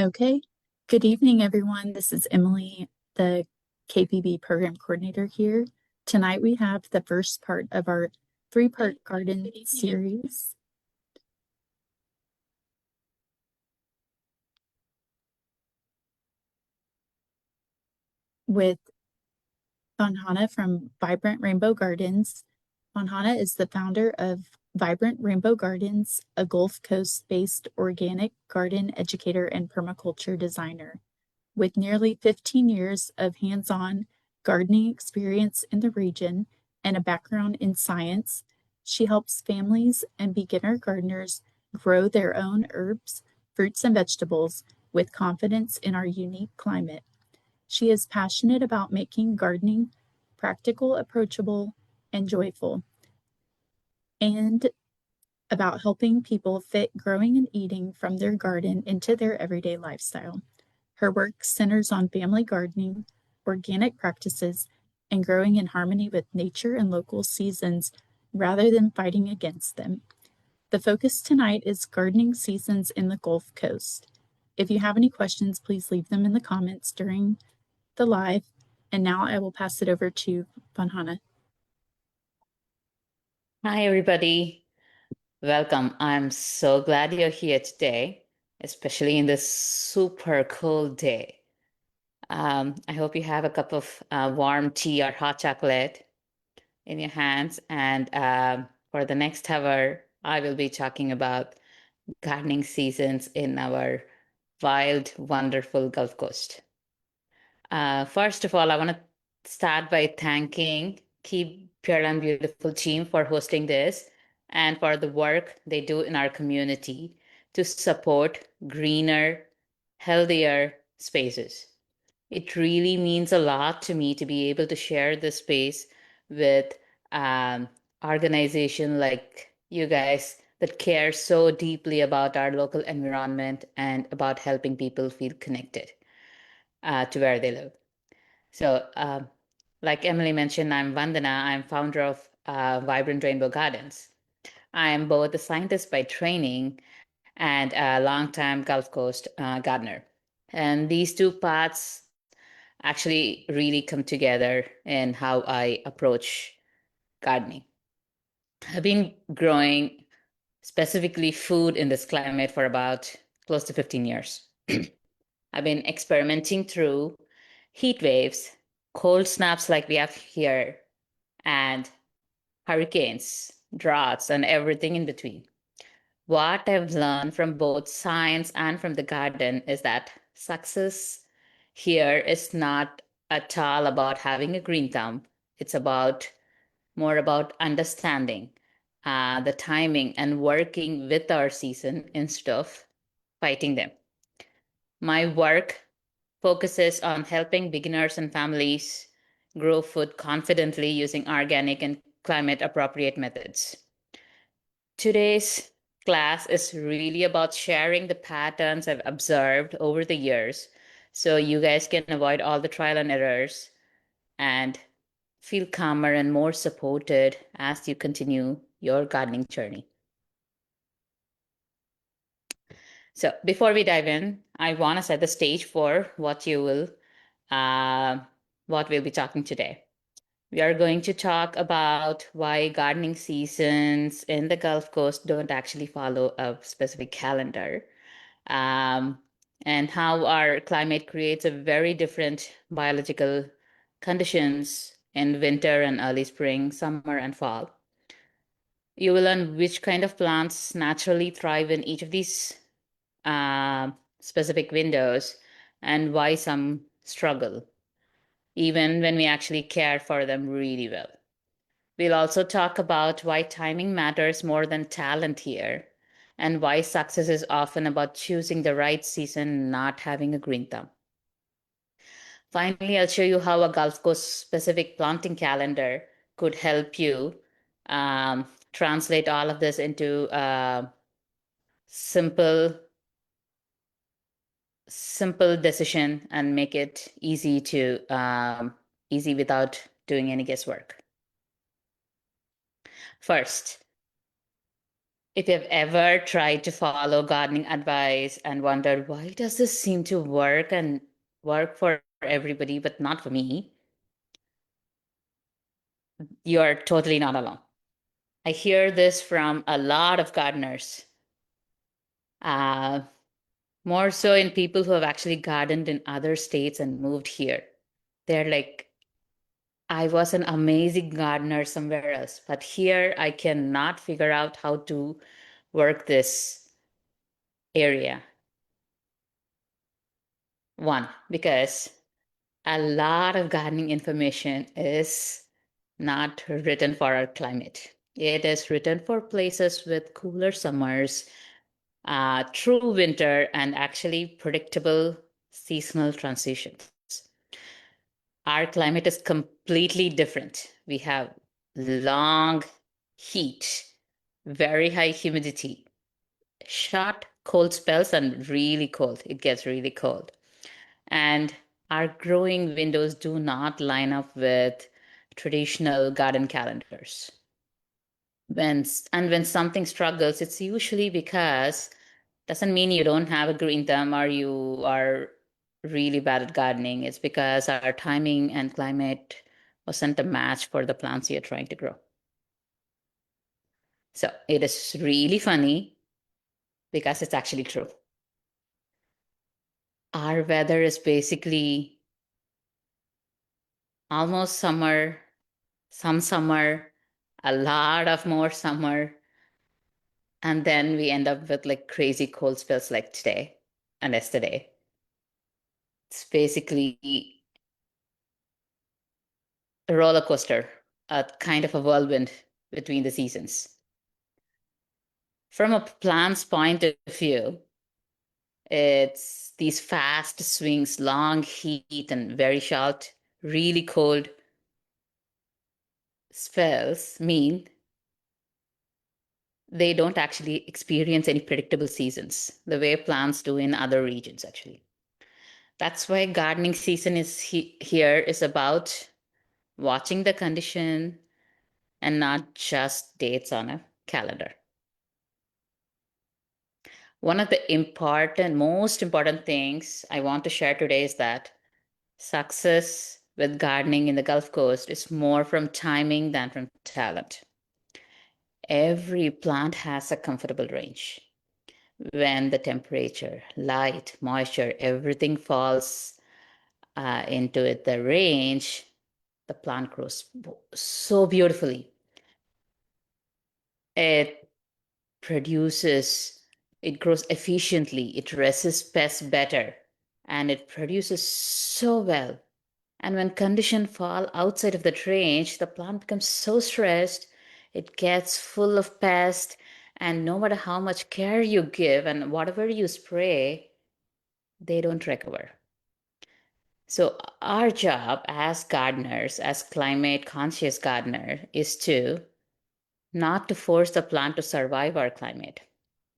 Okay. Good evening, everyone. This is Emily, the KPB program coordinator here. Tonight we have the first part of our three-part garden series with Vandhana from Vibrant Rainbow Gardens. Vandhana is the founder of Vibrant Rainbow Gardens, a Gulf Coast-based organic garden educator and permaculture designer. With nearly 15 years of hands-on gardening experience in the region and a background in science, she helps families and beginner gardeners grow their own herbs, fruits, and vegetables with confidence in our unique climate. She is passionate about making gardening practical, approachable, and joyful, and about helping people fit growing and eating from their garden into their everyday lifestyle. Her work centers on family gardening, organic practices, and growing in harmony with nature and local seasons rather than fighting against them. The focus tonight is gardening seasons in the Gulf Coast. If you have any questions, please leave them in the comments during the live. And now I will pass it over to Vanhana. Hi, everybody. Welcome. I'm so glad you're here today, especially in this super cold day. I hope you have a cup of warm tea or hot chocolate in your hands. And for the next hour, I will be talking about gardening seasons in our wild, wonderful Gulf Coast. First of all, I want to start by thanking Keep Pearland Beautiful team for hosting this and for the work they do in our community to support greener, healthier spaces. It really means a lot to me to be able to share this space with um, organization like you guys that care so deeply about our local environment and about helping people feel connected to where they live. So, like Emily mentioned, I'm Vandana. I'm founder of Vibrant Rainbow Gardens. I am both a scientist by training and a longtime Gulf Coast gardener. And these two paths actually really come together in how I approach gardening. I've been growing specifically food in this climate for about close to 15 years. I've been experimenting through heat waves, cold snaps like we have here, and hurricanes, droughts, and everything in between. What I've learned from both science and from the garden is that success here is not at all about having a green thumb. It's about more about understanding the timing and working with our season instead of fighting them. My work focuses on helping beginners and families grow food confidently using organic and climate appropriate methods. Today's class is really about sharing the patterns I've observed over the years so you guys can avoid all the trial and errors and feel calmer and more supported as you continue your gardening journey. So before we dive in, I want to set the stage for uh, what we'll be talking today. We are going to talk about why gardening seasons in the Gulf Coast don't actually follow a specific calendar, um, and how our climate creates a very different biological conditions in winter and early spring, summer, and fall. You will learn which kind of plants naturally thrive in each of these uh, specific windows and why some struggle, even when we actually care for them really well. We'll also talk about why timing matters more than talent here, and why success is often about choosing the right season, not having a green thumb. Finally, I'll show you how a Gulf Coast specific planting calendar could help you translate all of this into simple simple decision and make it easy without doing any guesswork. First, If you've ever tried to follow gardening advice and wondered, why does this seem to work and work for everybody, but not for me? You're totally not alone. I hear this from a lot of gardeners, uh, more so in people who have actually gardened in other states and moved here. They're like, I was an amazing gardener somewhere else, but here I cannot figure out how to work this area. One, because a lot of gardening information is not written for our climate. It is written for places with cooler summers, true winter, and actually predictable seasonal transitions. Our climate is completely different. We have long heat, very high humidity, short cold spells, and really cold. It gets really cold. And our growing windows do not line up with traditional garden calendars. When something struggles, it's usually because doesn't mean you don't have a green thumb or you are really bad at gardening. It's because our timing and climate wasn't a match for the plants you're trying to grow. So it is really funny because it's actually true. Our weather is basically almost summer, some summer, a lot of more summer, and then we end up with like crazy cold spells like today and yesterday. It's basically a roller coaster, a kind of a whirlwind between the seasons. From a plant's point of view, it's these fast swings, long heat, and very short, really cold spells mean they don't actually experience any predictable seasons the way plants do in other regions, actually. That's why gardening season here is about watching the condition and not just dates on a calendar. One of the most important things I want to share today is that success with gardening in the Gulf Coast is more from timing than from talent. Every plant has a comfortable range. When the temperature, light, moisture, everything falls into it, the range, the plant grows so beautifully. It produces, it grows efficiently, it resists pests better, and it produces so well. And when conditions fall outside of that range, the plant becomes so stressed, it gets full of pests, and no matter how much care you give and whatever you spray, they don't recover. So our job as gardeners, as climate conscious gardener, is to not to force the plant to survive our climate.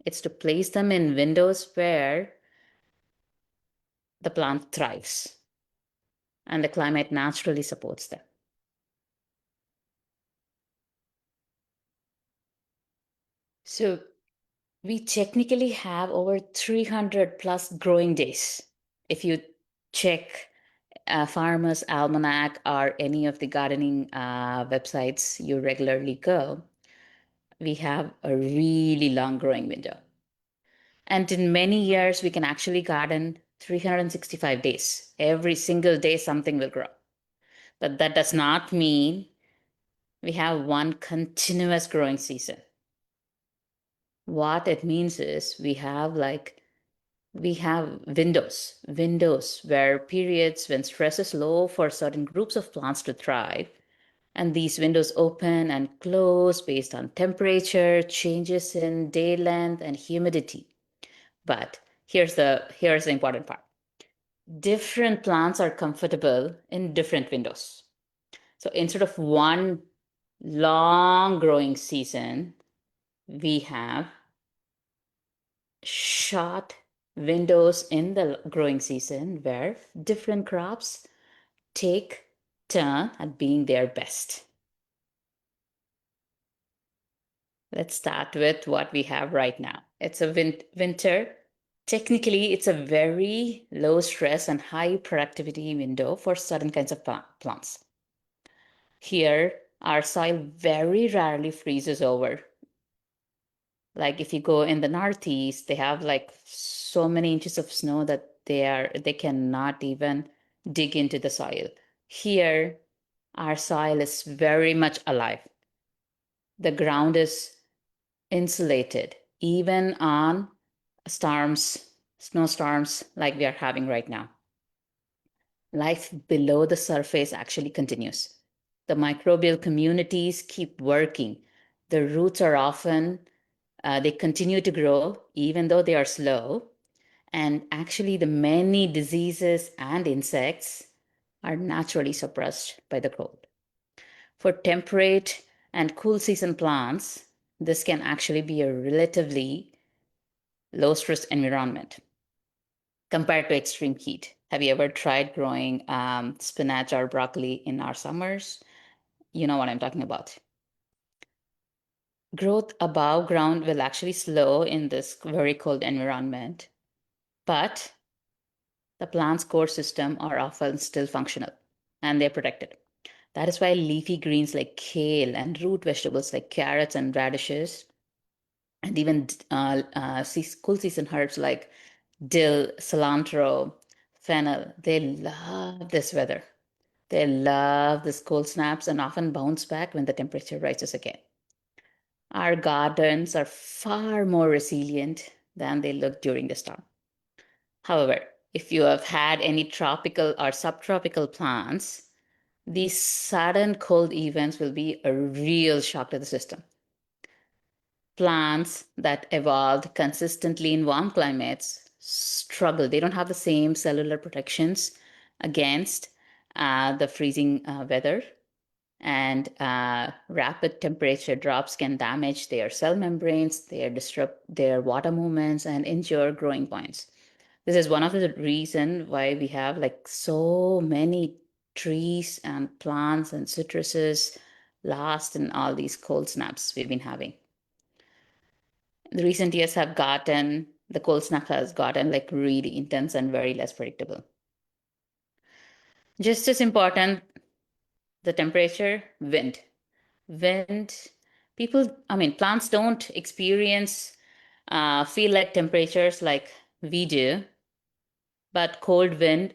It's to place them in windows where the plant thrives and the climate naturally supports them. So we technically have over 300 plus growing days. If you check Farmer's Almanac or any of the gardening websites you regularly go, we have a really long growing window. And in many years, we can actually garden 365 days. Every single day, something will grow. But that does not mean we have one continuous growing season. What it means is we have windows where periods when stress is low for certain groups of plants to thrive. And these windows open and close based on temperature, changes in day length, and humidity. But here's the important part. Different plants are comfortable in different windows. So instead of one long growing season, we have short windows in the growing season where different crops take turn at being their best. Let's start with what we have right now. It's a winter. Technically, it's a very low stress and high productivity window for certain kinds of plants. Here, our soil very rarely freezes over. Like if you go in the Northeast, they have like so many inches of snow that they cannot even dig into the soil. Here, our soil is very much alive. The ground is insulated, even on storms, snowstorms like we are having right now. Life below the surface actually continues. The microbial communities keep working. The roots are often, they continue to grow even though they are slow. And actually, the many diseases and insects are naturally suppressed by the cold. For temperate and cool season plants, this can actually be a relatively low stress environment compared to extreme heat. Have you ever tried growing spinach or broccoli in our summers? You know what I'm talking about. Growth above ground will actually slow in this very cold environment, but the plant's core system are often still functional and they're protected. That is why leafy greens like kale and root vegetables like carrots and radishes, and even cool season herbs like dill, cilantro, fennel, they love this weather. They love this cold snaps and often bounce back when the temperature rises again. Our gardens are far more resilient than they look during the storm. However, if you have had any tropical or subtropical plants, these sudden cold events will be a real shock to the system. Plants that evolved consistently in warm climates struggle. They don't have the same cellular protections against the freezing weather, and rapid temperature drops can damage their cell membranes, they disrupt their water movements, and injure growing points. This is one of the reason why we have like so many trees and plants and citruses lost in all these cold snaps we've been having. The recent years have gotten, the cold snap has gotten like really intense and very less predictable. Just as important, the temperature, wind. Wind, plants don't experience, feel like temperatures like we do, but cold wind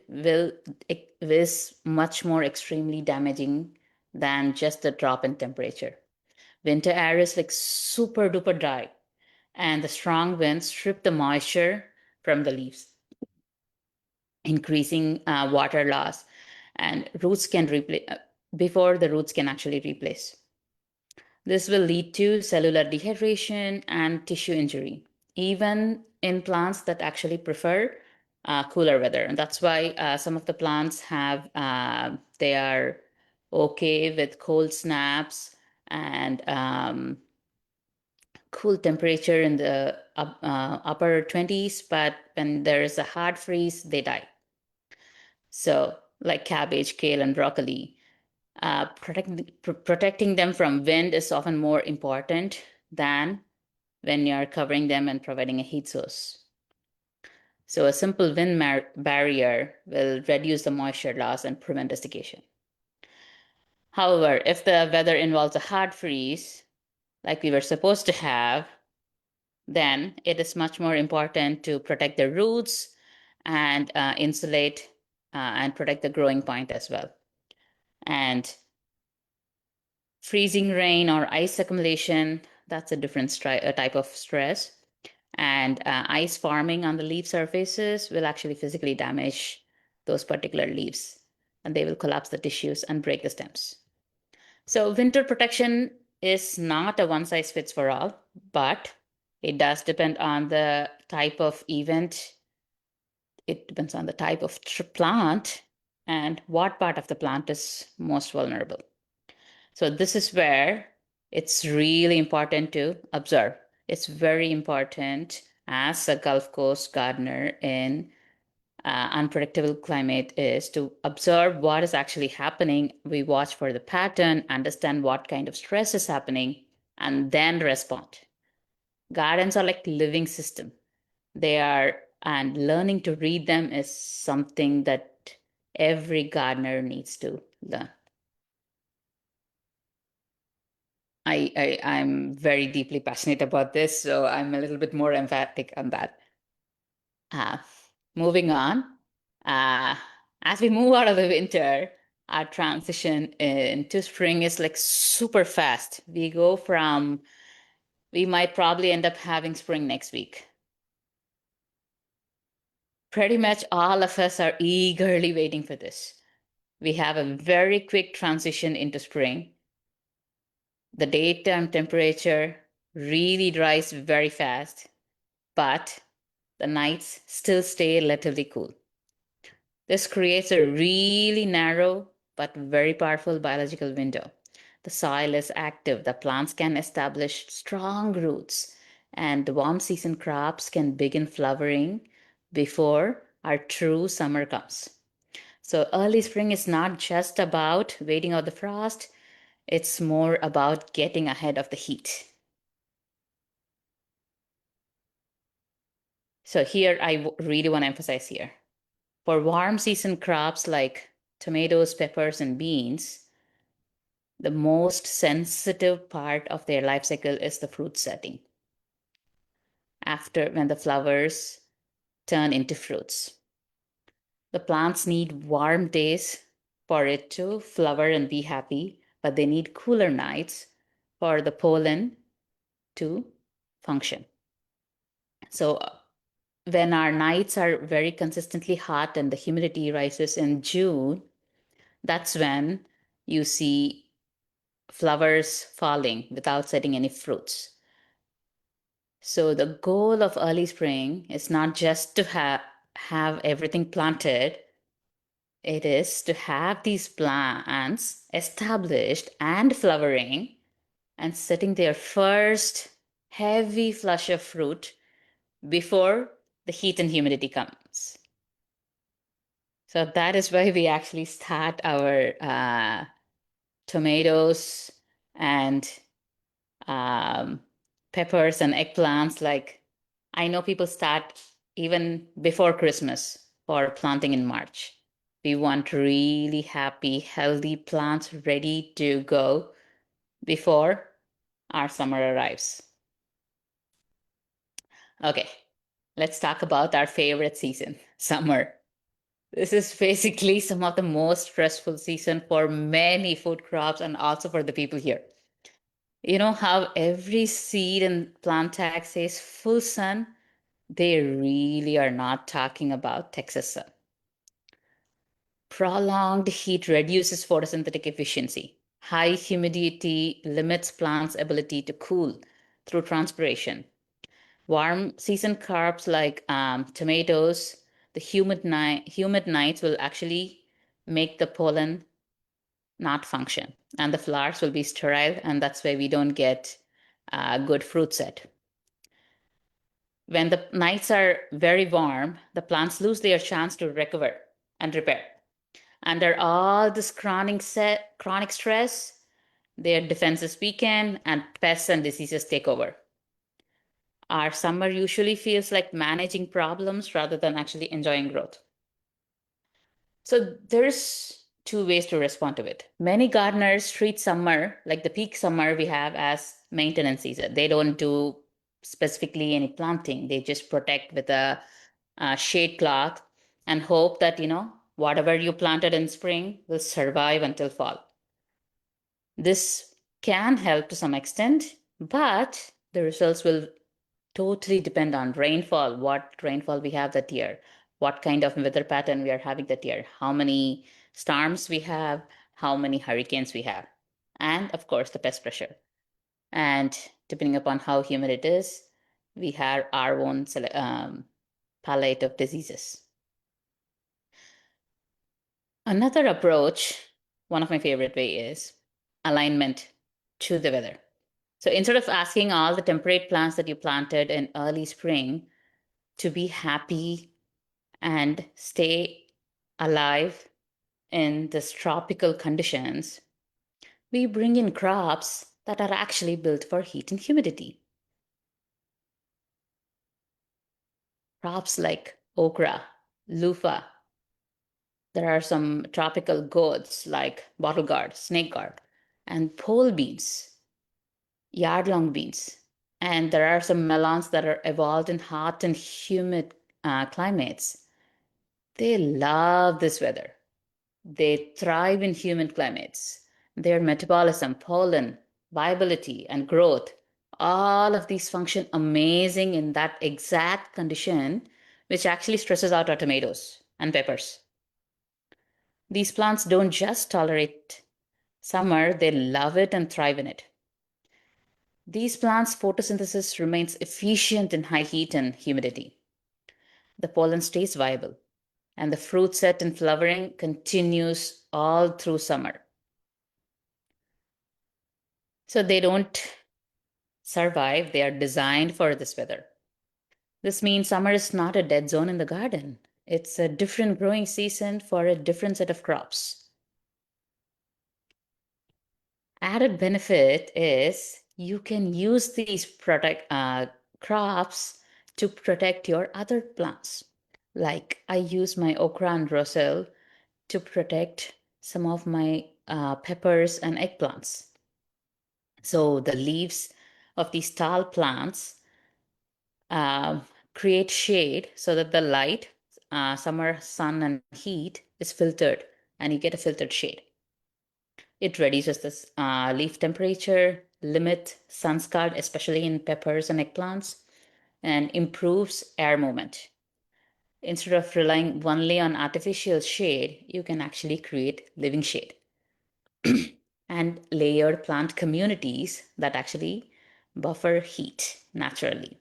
is much more extremely damaging than just the drop in temperature. Winter air is like super duper dry, and the strong winds strip the moisture from the leaves, increasing water loss, and roots can replace before the roots can actually replace. This will lead to cellular dehydration and tissue injury, even in plants that actually prefer cooler weather. And that's why some of the plants they are okay with cold snaps and cool temperature in the upper 20s, but when there is a hard freeze, they die. So, like cabbage, kale, and broccoli, protecting them from wind is often more important than when you're covering them and providing a heat source. So a simple wind barrier will reduce the moisture loss and prevent desiccation. However, if the weather involves a hard freeze, like we were supposed to have, then it is much more important to protect the roots and insulate and protect the growing point as well. And freezing rain or ice accumulation, that's a different type of stress. And ice forming on the leaf surfaces will actually physically damage those particular leaves, and they will collapse the tissues and break the stems. So winter protection is not a one size fits for all, but it does depend on the type of event. It depends on the type of plant and what part of the plant is most vulnerable. So this is where it's really important to observe. It's very important as a Gulf Coast gardener in unpredictable climate is to observe what is actually happening. We watch for the pattern, understand what kind of stress is happening, and then respond. Gardens are like living system. They are, and learning to read them is something that every gardener needs to learn. I'm very deeply passionate about this, so I'm a little bit more emphatic on that. Uh, Moving on, uh, as we move out of the winter, our transition into spring is like super fast. We might probably end up having spring next week. Pretty much all of us are eagerly waiting for this. We have a very quick transition into spring. The daytime temperature really rise very fast, but the nights still stay relatively cool. This creates a really narrow but very powerful biological window. The soil is active, the plants can establish strong roots, and the warm season crops can begin flowering before our true summer comes. So, early spring is not just about waiting out the frost, it's more about getting ahead of the heat. So, here I really want to emphasize here. For warm season crops like tomatoes, peppers, and beans, the most sensitive part of their life cycle is the fruit setting, after when the flowers turn into fruits. The plants need warm days for it to flower and be happy, but they need cooler nights for the pollen to function. So, when our nights are very consistently hot and the humidity rises in June, that's when you see flowers falling without setting any fruits. So the goal of early spring is not just to have everything planted. It is to have these plants established and flowering and setting their first heavy flush of fruit before the heat and humidity comes. So that is why we actually start our tomatoes and um, peppers and eggplants. Like, I know people start even before Christmas for planting in March. We want really happy, healthy plants ready to go before our summer arrives. Okay, let's talk about our favorite season, summer. This is basically some of the most stressful season for many food crops and also for the people here. You know how every seed and plant tag says full sun? They really are not talking about Texas sun. Prolonged heat reduces photosynthetic efficiency. High humidity limits plants' ability to cool through transpiration. Warm season crops like tomatoes, the humid nights will actually make the pollen not function, and the flowers will be sterile, and that's why we don't get good fruit set. When the nights are very warm, the plants lose their chance to recover and repair. Under all this chronic stress, their defenses weaken and pests and diseases take over. Our summer usually feels like managing problems rather than actually enjoying growth. So there's two ways to respond to it. Many gardeners treat summer, like the peak summer we have, as maintenance season. They don't do specifically any planting. They just protect with a shade cloth and hope that, whatever you planted in spring will survive until fall. This can help to some extent, but the results will totally depend on rainfall, what rainfall we have that year, what kind of weather pattern we are having that year, how many storms we have, how many hurricanes we have, and of course, the pest pressure. And depending upon how humid it is, we have our own palette of diseases. Another approach, one of my favorite way, is alignment to the weather. So instead of asking all the temperate plants that you planted in early spring to be happy and stay alive in this tropical conditions, we bring in crops that are actually built for heat and humidity. Crops like okra, loofah. There are some tropical gourds like bottle gourd, snake gourd, and pole beans, yard long beans. And there are some melons that are evolved in hot and humid climates. They love this weather. They thrive in humid climates. Their metabolism, pollen, viability, and growth, all of these function amazing in that exact condition, which actually stresses out our tomatoes and peppers. These plants don't just tolerate summer, they love it and thrive in it. These plants' photosynthesis remains efficient in high heat and humidity. The pollen stays viable, and the fruit set and flowering continues all through summer. So they don't survive, they are designed for this weather. This means summer is not a dead zone in the garden. It's a different growing season for a different set of crops. Added benefit is you can use these crops to protect your other plants. Like I use my okra and roselle to protect some of my peppers and eggplants. So the leaves of these tall plants uh, create shade so that the light, summer sun and heat is filtered and you get a filtered shade. It reduces the leaf temperature, limit sun scald, especially in peppers and eggplants, and improves air movement. Instead of relying only on artificial shade, you can actually create living shade and layered plant communities that actually buffer heat naturally,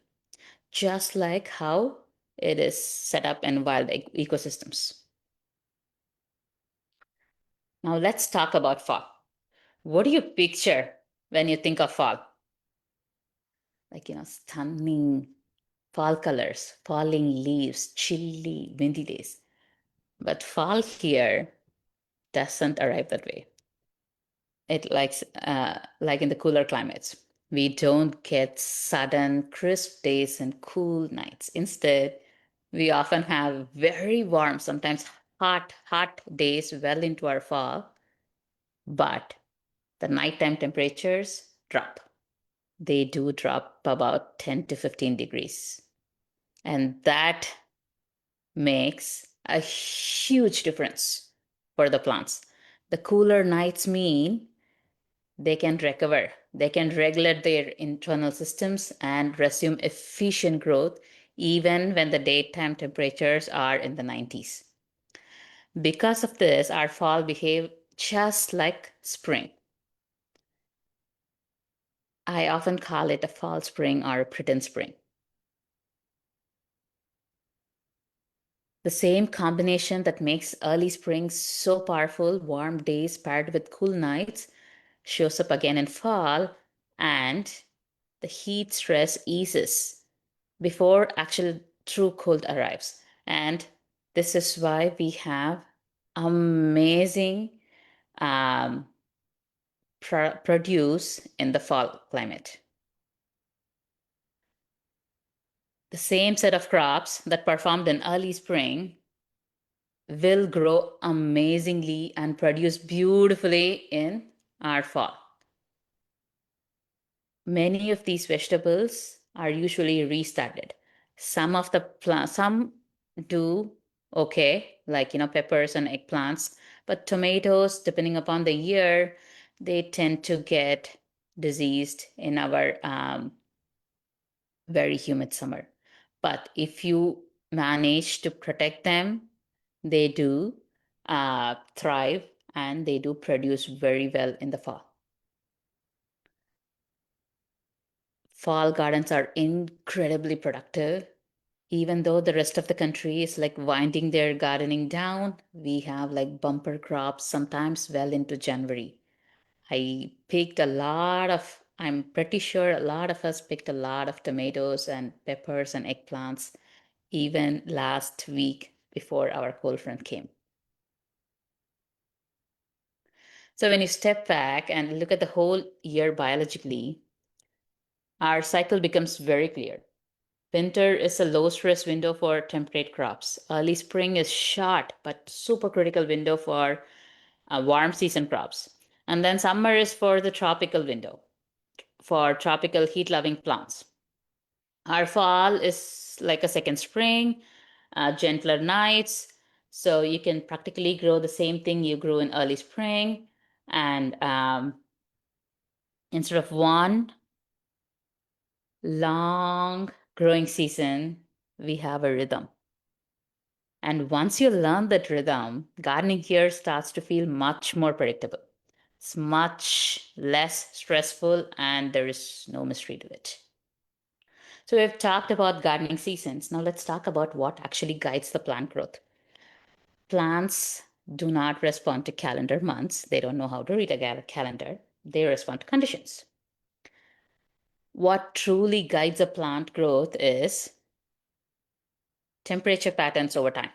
just like how it is set up in wild ecosystems. Now let's talk about fall. What do you picture when you think of fall? Like, stunning fall colors, falling leaves, chilly, windy days. But fall here doesn't arrive that way. It likes like in the cooler climates. We don't get sudden crisp days and cool nights. Instead, we often have very warm, sometimes hot days well into our fall, but the nighttime temperatures drop. They do drop about 10 to 15 degrees. And that makes a huge difference for the plants. The cooler nights mean they can recover, they can regulate their internal systems and resume efficient growth even when the daytime temperatures are in the 90s. Because of this, our fall behave just like spring. I often call it a fall spring or a pretend spring. The same combination that makes early spring so powerful, warm days paired with cool nights, shows up again in fall, and the heat stress eases before actual true cold arrives. And this is why we have amazing um, produce in the fall climate. The same set of crops that performed in early spring will grow amazingly and produce beautifully in our fall. Many of these vegetables are usually restarted. Some do okay, like peppers and eggplants, but tomatoes, depending upon the year, they tend to get diseased in our very humid summer. But if you manage to protect them, they do thrive and they do produce very well in the fall. Fall gardens are incredibly productive. Even though the rest of the country is like winding their gardening down, we have like bumper crops sometimes well into January. I'm pretty sure a lot of us picked a lot of tomatoes and peppers and eggplants even last week before our cold front came. So when you step back and look at the whole year biologically, our cycle becomes very clear. Winter is a low stress window for temperate crops. Early spring is short but super critical window for warm season crops. And then summer is for the tropical window for tropical heat loving plants. Our fall is like a second spring, gentler nights. So you can practically grow the same thing you grew in early spring. And instead of one long growing season, we have a rhythm. And once you learn that rhythm, gardening here starts to feel much more predictable. It's much less stressful and there is no mystery to it. So we've talked about gardening seasons. Now let's talk about what actually guides the plant growth. Plants do not respond to calendar months. They don't know how to read a calendar. They respond to conditions. What truly guides a plant growth is temperature patterns over time,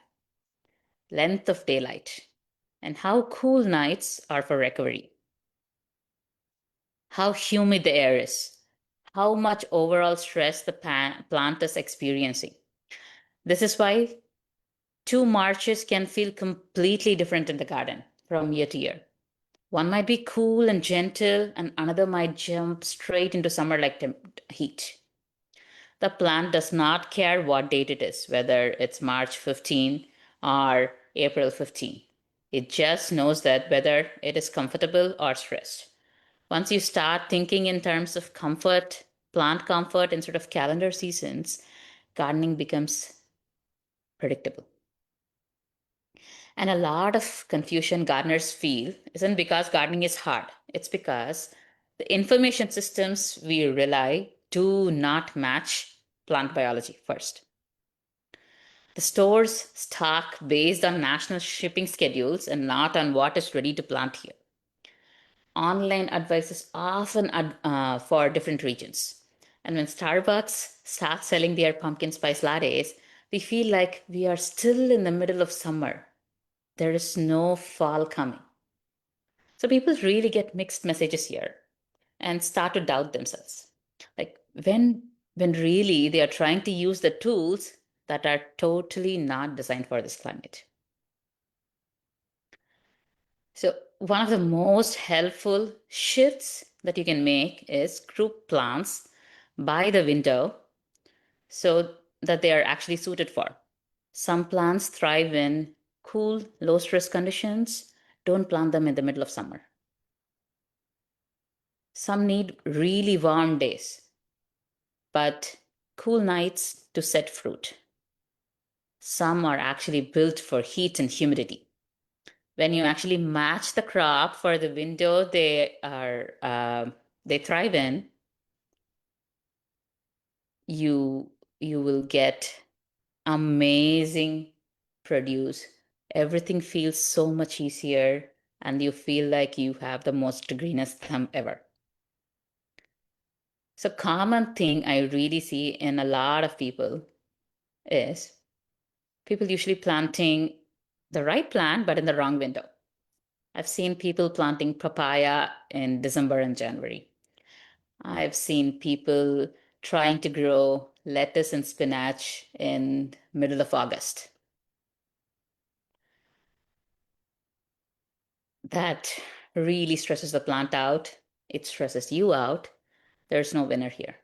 length of daylight, and how cool nights are for recovery, how humid the air is, how much overall stress the plant is experiencing. This is why 2 Marches can feel completely different in the garden from year to year. One might be cool and gentle, and another might jump straight into summer like heat. The plant does not care what date it is, whether it's March 15 or April 15. It just knows that whether it is comfortable or stressed. Once you start thinking in terms of comfort, plant comfort instead of calendar seasons, gardening becomes predictable. And a lot of confusion gardeners feel isn't because gardening is hard, it's because the information systems we rely do not match plant biology first. The stores stock based on national shipping schedules and not on what is ready to plant here. Online advice is often for different regions. And when Starbucks starts selling their pumpkin spice lattes, we feel like we are still in the middle of summer. There is no fall coming. So people really get mixed messages here and start to doubt themselves. Like when really they are trying to use the tools that are totally not designed for this climate. So one of the most helpful shifts that you can make is group plants by the window so that they are actually suited for. Some plants thrive in cool, low stress conditions. Don't plant them in the middle of summer. Some need really warm days, but cool nights to set fruit. Some are actually built for heat and humidity. When you actually match the crop for the window they thrive in, you will get amazing produce. Everything feels so much easier, and you feel like you have the most greenest thumb ever. So common thing I really see in a lot of people is people usually planting the right plant but in the wrong window. I've seen people planting papaya in December and January. I've seen people trying to grow lettuce and spinach in middle of August. That really stresses the plant out. It stresses you out. There's no winner here.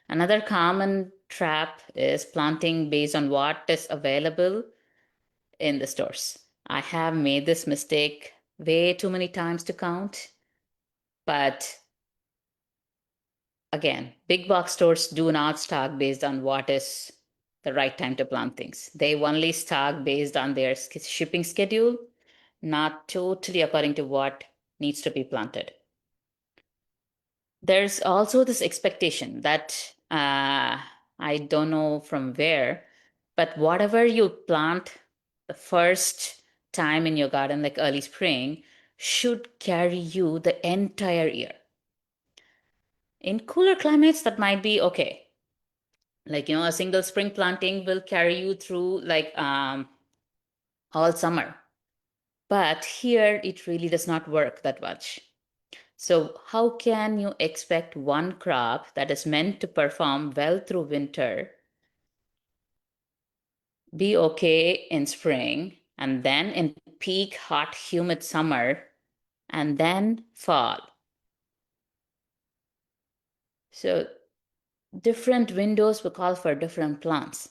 Another common trap is planting based on what is available in the stores. I have made this mistake way too many times to count, but again, big box stores do not stock based on what is the right time to plant things. They only stock based on their shipping schedule, not totally according to what needs to be planted. There's also this expectation that I don't know from where, but whatever you plant the first time in your garden, like early spring, should carry you the entire year. In cooler climates, that might be okay. Like, a single spring planting will carry you through like all summer. But here it really does not work that much. So, how can you expect one crop that is meant to perform well through winter be okay in spring and then in peak hot, humid summer and then fall? So, different windows will call for different plants.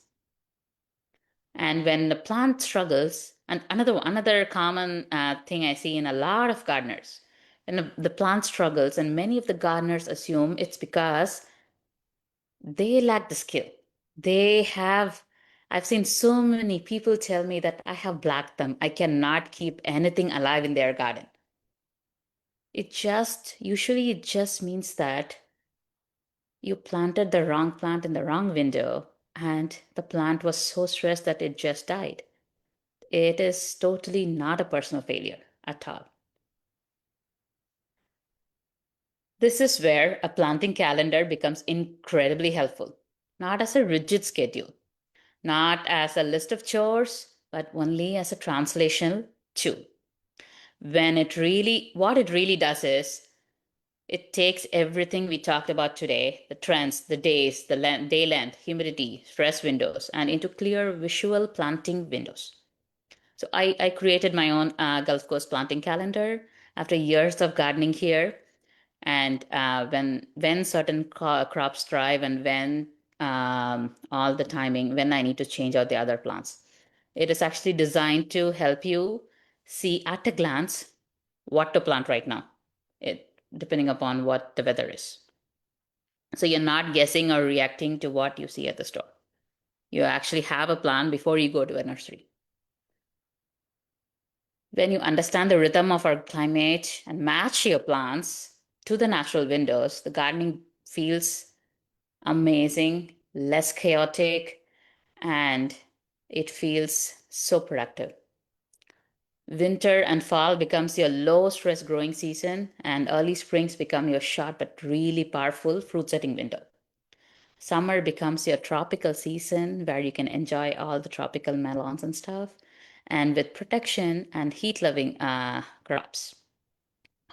And when the plant struggles, and another common thing I see in a lot of gardeners, when the plant struggles, and many of the gardeners assume it's because they lack the skill. They have, I've seen so many people tell me that I have black thumb. I cannot keep anything alive in their garden. Usually it just means that you planted the wrong plant in the wrong window, and the plant was so stressed that it just died. It is totally not a personal failure at all. This is where a planting calendar becomes incredibly helpful, not as a rigid schedule, not as a list of chores, but only as a translation tool. What it really does is it takes everything we talked about today, the trends, the days, day length, humidity, stress windows, and into clear visual planting windows. So I created my own Gulf Coast planting calendar after years of gardening here. And when certain crops thrive and when all the timing, when I need to change out the other plants. It is actually designed to help you see at a glance what to plant right now, depending upon what the weather is. So you're not guessing or reacting to what you see at the store. You actually have a plan before you go to a nursery. When you understand the rhythm of our climate and match your plants to the natural windows, the gardening feels amazing, less chaotic, and it feels so productive. Winter and fall becomes your low stress growing season, and early springs become your short but really powerful fruit setting window. Summer becomes your tropical season where you can enjoy all the tropical melons and stuff, and with protection and heat loving crops.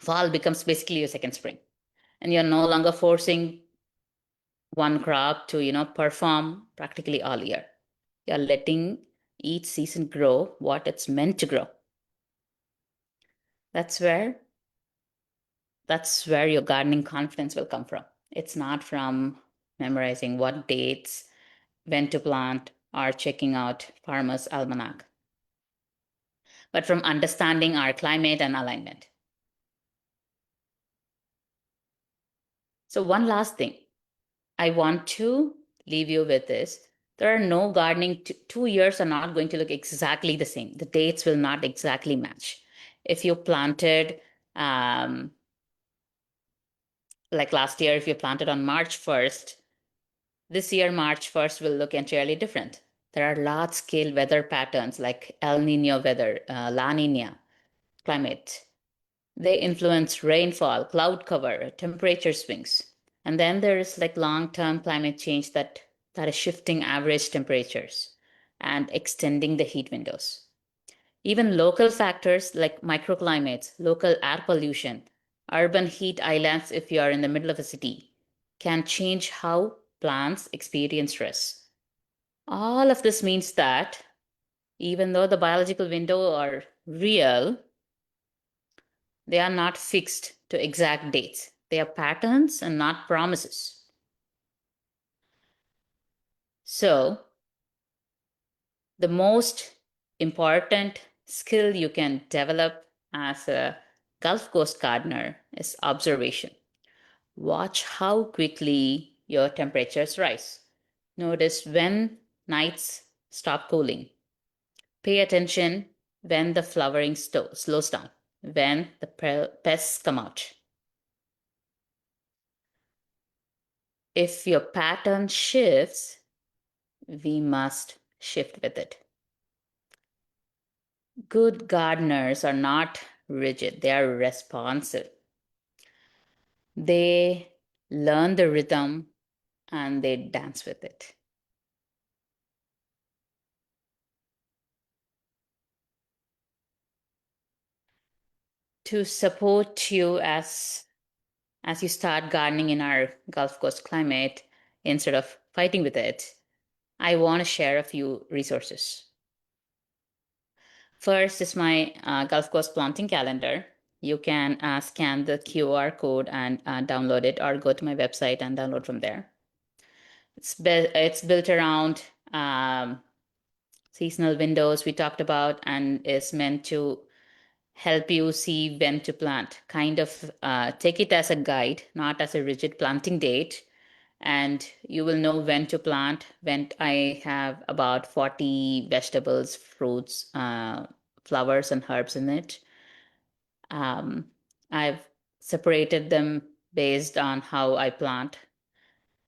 Fall becomes basically your second spring, and you're no longer forcing one crop to perform practically all year. You're letting each season grow what it's meant to grow. That's where that's where your gardening confidence will come from. It's not from memorizing what dates, when to plant, or checking out farmer's almanac, but from understanding our climate and alignment. So one last thing I want to leave you with is there are no gardening, 2 years are not going to look exactly the same. The dates will not exactly match. If you planted, um, like last year, if you planted on March 1st, this year, March 1st will look entirely different. There are large scale weather patterns like El Nino weather, La Nina climate. They influence rainfall, cloud cover, temperature swings. And then there is like long-term climate change that is shifting average temperatures and extending the heat windows. Even local factors like microclimates, local air pollution, urban heat islands if you are in the middle of a city can change how plants experience stress. All of this means that even though the biological window are real, they are not fixed to exact dates. They are patterns and not promises. So, the most important skill you can develop as a Gulf Coast gardener is observation. Watch how quickly your temperatures rise. Notice when nights stop cooling. Pay attention when the flowering slows down, when the pests come out. If your pattern shifts, we must shift with it. Good gardeners are not rigid, they are responsive. They learn the rhythm and they dance with it. to support you as you start gardening in our Gulf Coast climate instead of fighting with it, I want to share a few resources. First is my Gulf Coast planting calendar. You can scan the QR code and download it, or go to my website and download from there. It's built around seasonal windows we talked about, and is meant to help you see when to plant. Kind of take it as a guide, not as a rigid planting date. And you will know when to plant. When I have about 40 vegetables, fruits, flowers, and herbs in it. I've separated them based on how I plant.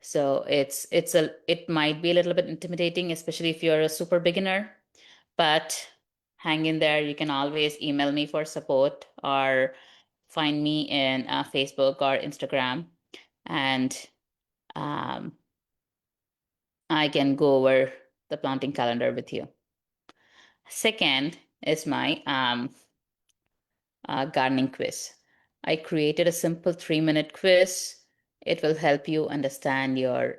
So it might be a little bit intimidating, especially if you're a super beginner, but hang in there. You can always email me for support, or find me in Facebook or Instagram, and um, I can go over the planting calendar with you. Second is my gardening quiz. I created a simple 3-minute quiz. It will help you understand your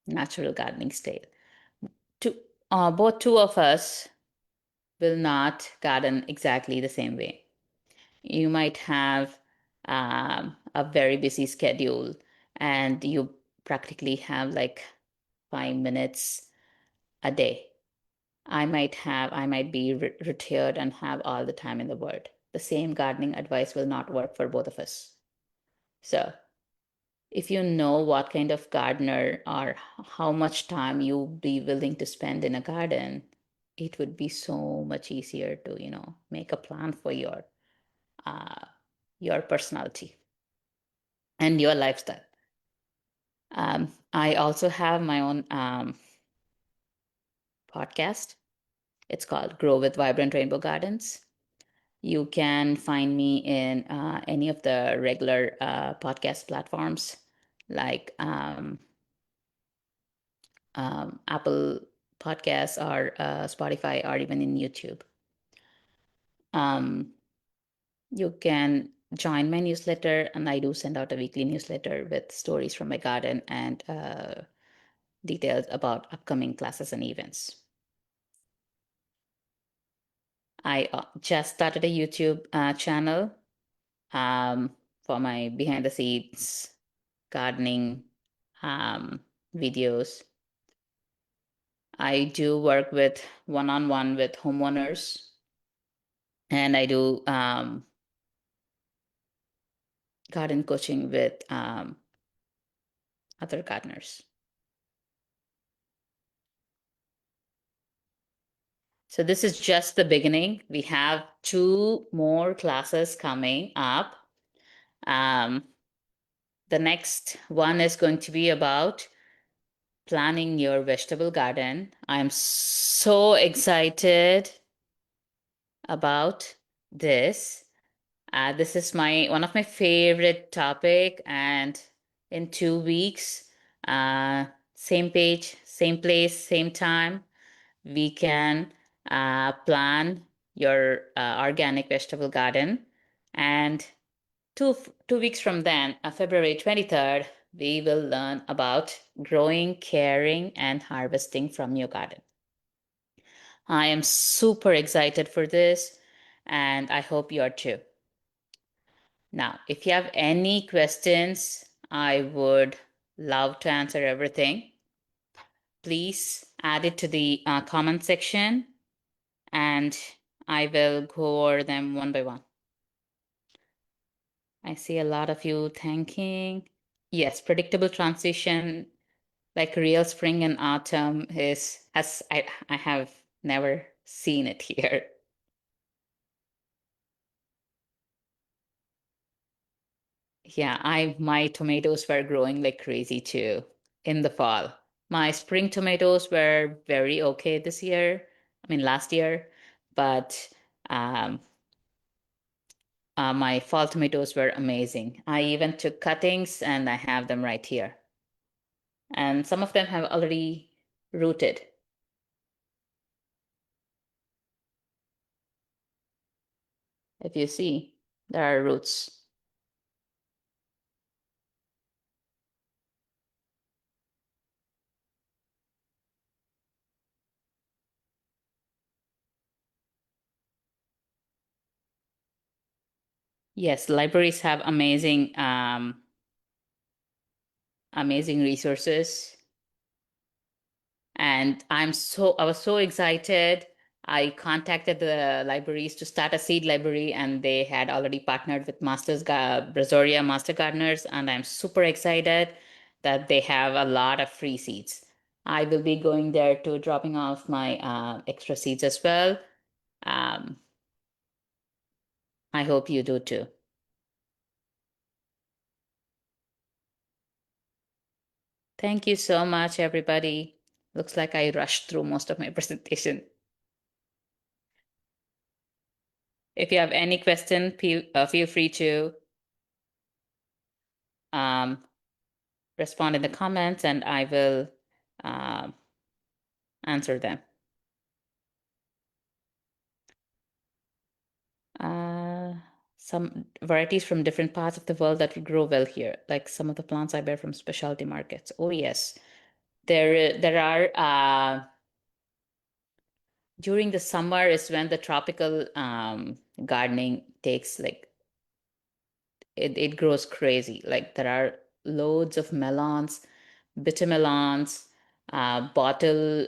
natural gardening style. Both two of us will not garden exactly the same way. You might have a very busy schedule, and you practically have like 5 minutes a day. I might be retired and have all the time in the world. The same gardening advice will not work for both of us. So, if you know what kind of gardener or how much time you'll be willing to spend in a garden, it would be so much easier to, make a plan for uh, your personality and your lifestyle. I also have my own podcast. It's called Grow with Vibrant Rainbow Gardens. You can find me in any of the regular podcast platforms like Apple Podcasts, or Spotify, or even in YouTube. Um, you can join my newsletter, and I do send out a weekly newsletter with stories from my garden and details about upcoming classes and events. I just started a YouTube channel um, for my behind the scenes gardening um, videos. I do work with one-on-one with homeowners, and I do garden coaching with other gardeners. So this is just the beginning. We have 2 more classes coming up. Um, the next one is going to be about planning your vegetable garden. I'm so excited about this. This is one of my favorite topic, and in 2 weeks, uh, same page, same place, same time, we can plan your organic vegetable garden. And two weeks from then, February 23rd, we will learn about growing, caring, and harvesting from your garden. I am super excited for this, and I hope you are too. Now, if you have any questions, I would love to answer everything. Please add it to the comment section, and I will go over them one by one. I see a lot of you thanking. Yes, predictable transition, like real spring and autumn, I have never seen it here. Yeah, my tomatoes were growing like crazy too in the fall. My spring tomatoes were very okay this year. I mean last year, but um, my fall tomatoes were amazing. I even took cuttings and I have them right here. And some of them have already rooted. If you see, there are roots. Yes, libraries have amazing resources. And I was so excited. I contacted the libraries to start a seed library, and they had already partnered with Brazoria Master Gardeners. And I'm super excited that they have a lot of free seeds. I will be going there to dropping off my extra seeds as well. Um, I hope you do too. Thank you so much, everybody. Looks like I rushed through most of my presentation. If you have any question, feel free to um, respond in the comments and I will uh, answer them. Uh, some varieties from different parts of the world that will grow well here, like some of the plants I bear from specialty markets. Oh yes, there are during the summer is when the tropical gardening takes like it grows crazy. Like there are loads of melons, bitter melons, bottle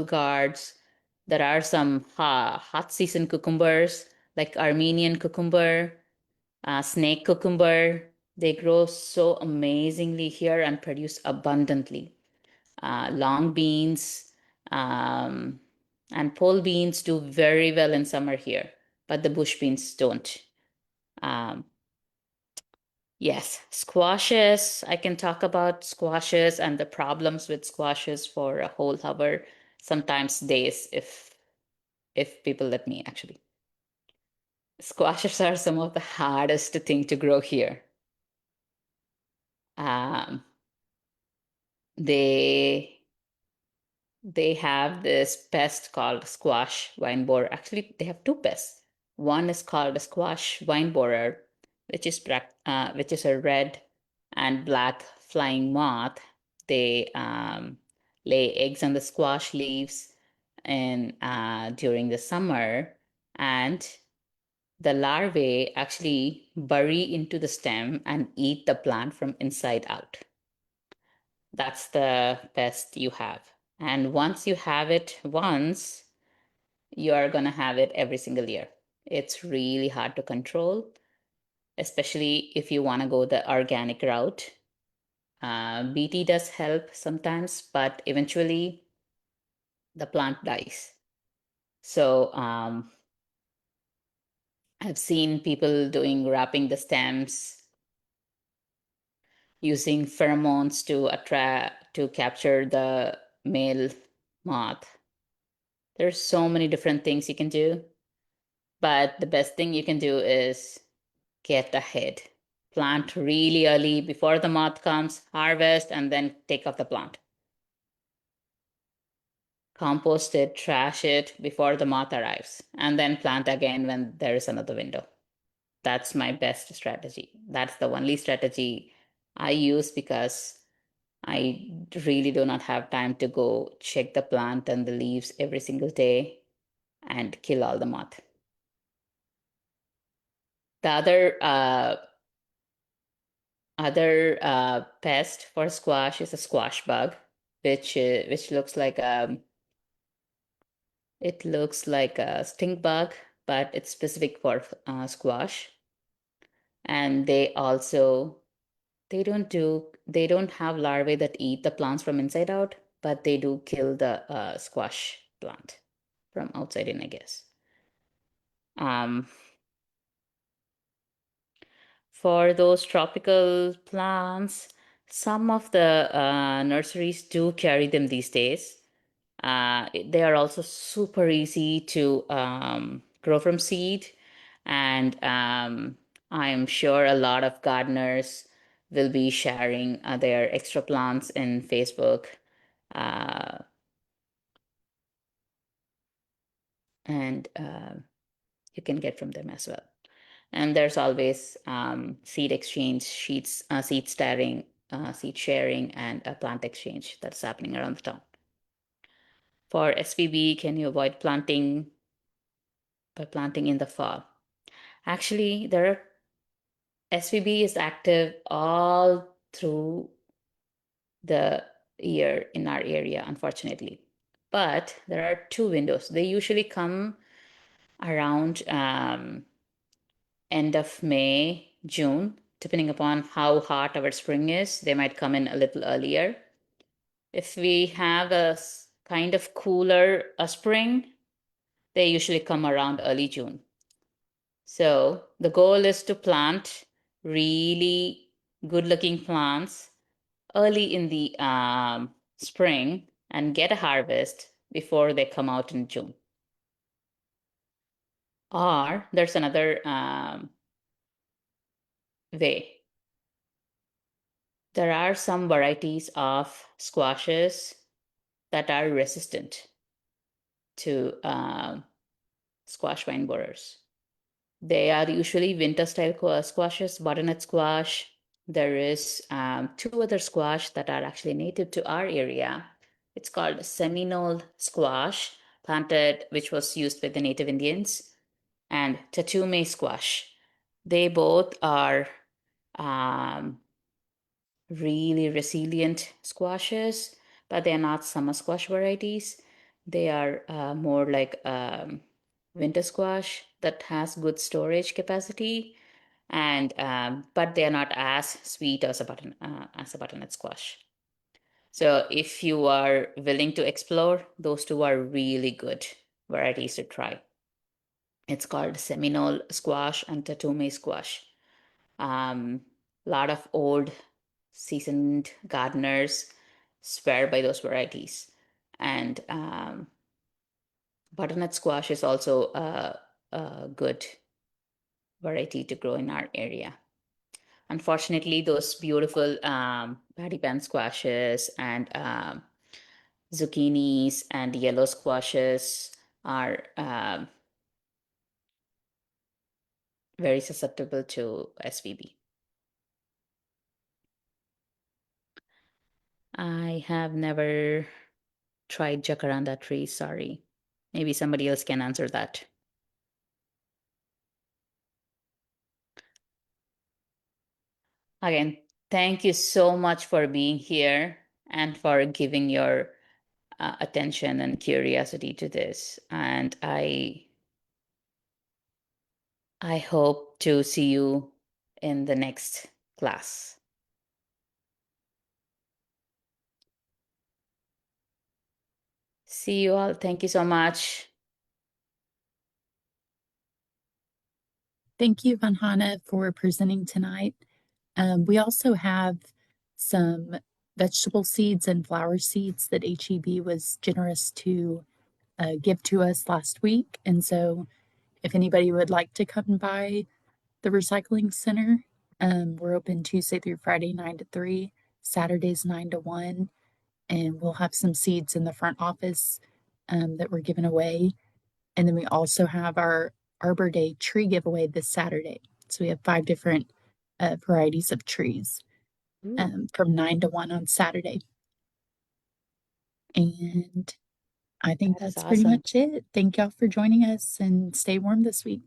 gourds. There are some hot season cucumbers like Armenian cucumber, snake cucumber. They grow so amazingly here and produce abundantly. Long beans um, and pole beans do very well in summer here, but the bush beans don't. Um, yes, squashes. I can talk about squashes and the problems with squashes for a whole hour, sometimes days if people let me actually. Squashes are some of the hardest thing to grow here. Um, they they have this pest called squash vine borer. Actually, they have two pests. One is called a squash vine borer, which is a red and black flying moth. They lay eggs on the squash leaves and during the summer, and the larvae actually bury into the stem and eat the plant from inside out. That's the pest you have. And once you have it once, you are going to have it every single year. It's really hard to control, especially if you want to go the organic route. BT does help sometimes, but eventually the plant dies. So I've seen people doing wrapping the stems using pheromones to attract to capture the male moth. There's so many different things you can do, but the best thing you can do is get ahead. Plant really early before the moth comes, harvest, and then take off the plant. Compost it, trash it before the moth arrives, and then plant again when there is another window. That's my best strategy. That's the only strategy I use because I really do not have time to go check the plant and the leaves every single day and kill all the moth. The other pest for squash is a squash bug, which looks like it looks like a stink bug, but it's specific for squash. And they don't have larvae that eat the plants from inside out, but they do kill the squash plant from outside in, I guess. Um, for those tropical plants, some of the nurseries do carry them these days. They are also super easy to grow from seed, and I'm sure a lot of gardeners will be sharing their extra plants in Facebook. Uh, and you can get from them as well. And there's always seed exchange, seed sharing, and a plant exchange that's happening around the town. For SVB, can you avoid planting by planting in the fall? Actually, SVB is active all through the year in our area, unfortunately. But there are two windows. They usually come around end of May, June, depending upon how hot our spring is. They might come in a little earlier. If we have a kind of cooler spring, they usually come around early June. So the goal is to plant really good looking plants early in the spring and get a harvest before they come out in June. Or there's another way. There are some varieties of squashes that are resistant to squash vine borers. They are usually winter style squashes, butternut squash. There is two other squash that are actually native to our area. It's called Seminole squash, planted, which was used by the native Indians, and Tatume squash. They both are um, really resilient squashes, but they're not summer squash varieties. They are more like winter squash that has good storage capacity, and but they are not as sweet as a butternut squash. So if you are willing to explore, those two are really good varieties to try. It's called Seminole squash and Tatume squash. A lot of old seasoned gardeners swear by those varieties. And butternut squash is also a good variety to grow in our area. Unfortunately, those beautiful patty pan squashes and zucchinis and yellow squashes are very susceptible to SVB. I have never tried jacaranda trees, sorry. Maybe somebody else can answer that. Again, thank you so much for being here and for giving your attention and curiosity to this. And I hope to see you in the next class. See you all. Thank you so much. Thank you, Vandhana, for presenting tonight. We also have some vegetable seeds and flower seeds that HEB was generous to give to us last week. And so, if anybody would like to come by the recycling center, we're open Tuesday through Friday, 9 to 3, Saturdays, 9 to 1. And we'll have some seeds in the front office that we're giving away. And then we also have our Arbor Day tree giveaway this Saturday. So we have 5 different varieties of trees from 9 to 1 on Saturday. And I think That is that's pretty awesome. much it. Thank y'all for joining us and stay warm this week.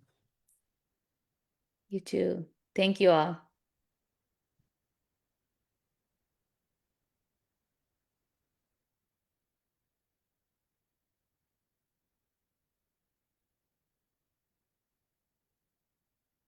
You too. Thank you all.